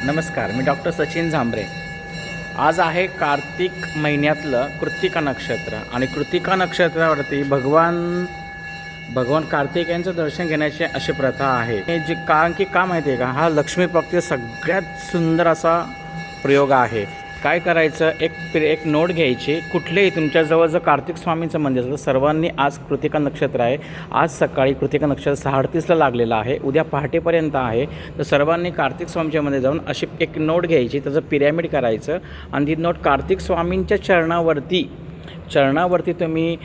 नमस्कार, मी डॉक्टर सचिन झांबरे। आज आहे कार्तिक महिन्यातलं कृत्तिका नक्षत्र आणि कृत्तिका नक्षत्रावरती भगवान कार्तिक यांचं दर्शन घेण्याची अशी प्रथा आहे। हे जे कारण की का माहिती आहे का, हा लक्ष्मी प्राप्तीचा सगळ्यात सुंदर असा प्रयोग आहे। काय करायचं, एक नोट घ्यायची, कुठलेही तुमच्याजवळ जर कार्तिक स्वामींचं मंदिर असेल तर सर्वांनी, आज कृत्तिका नक्षत्र आहे, आज सकाळी कृत्तिका नक्षत्र 6:38ला लागलेलं आहे, उद्या पहाटेपर्यंत आहे, तर सर्वांनी कार्तिक स्वामींच्या मध्ये जाऊन अशी एक नोट घ्यायची, त्याचं पिरॅमिड करायचं आणि ती नोट कार्तिक स्वामींच्या चरणावरती तुम्ही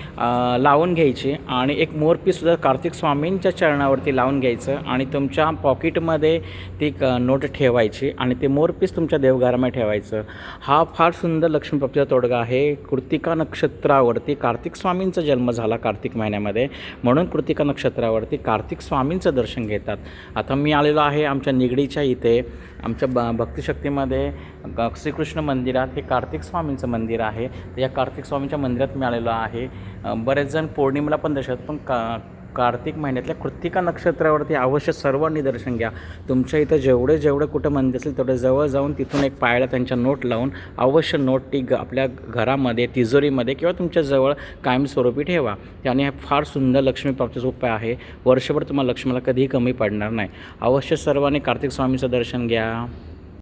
लावून घ्यायची आणि एक मोरपीससुद्धा कार्तिक स्वामींच्या चरणावरती लावून घ्यायचं आणि तुमच्या पॉकेटमध्ये ती नोट ठेवायची आणि ते मोरपीस तुमच्या देवघरामध्ये ठेवायचं। हा फार सुंदर लक्ष्मीप्राप्तीचा तोडगा आहे। कृत्तिका नक्षत्रावरती कार्तिक स्वामींचा जन्म झाला कार्तिक महिन्यामध्ये, म्हणून कृत्तिका नक्षत्रावरती कार्तिक स्वामींचं दर्शन घेतात। आता मी आलेलो आहे आमच्या निगडीच्या इथे, आमच्या भक्तिशक्तीमध्ये श्रीकृष्ण मंदिरात हे कार्तिक स्वामींचं मंदिर आहे। या कार्तिक स्वामींच्या मंदिरात मी आलेलो आहे। बरेच जण पौर्णिमेला पण दर्शन, पण कार्तिक महिन्यातल्या कृत्तिका नक्षत्रावरती अवश्य सर्वांनी दर्शन घ्या। तुमच्या इथं जेवढे कुठं मंदिर असेल तेवढे जवळ जाऊन तिथून एक पायाला त्यांच्या नोट लावून अवश्य नोट ती आपल्या घरामध्ये, तिजोरीमध्ये किंवा तुमच्या जवळ कायमस्वरूपी ठेवा। त्याने फार सुंदर लक्ष्मीप्राप्तीचा उपाय आहे। वर्षभर तुम्हाला लक्ष्मीला कधीही कमी पडणार नाही। अवश्य सर्वांनी कार्तिक स्वामीचं दर्शन घ्या।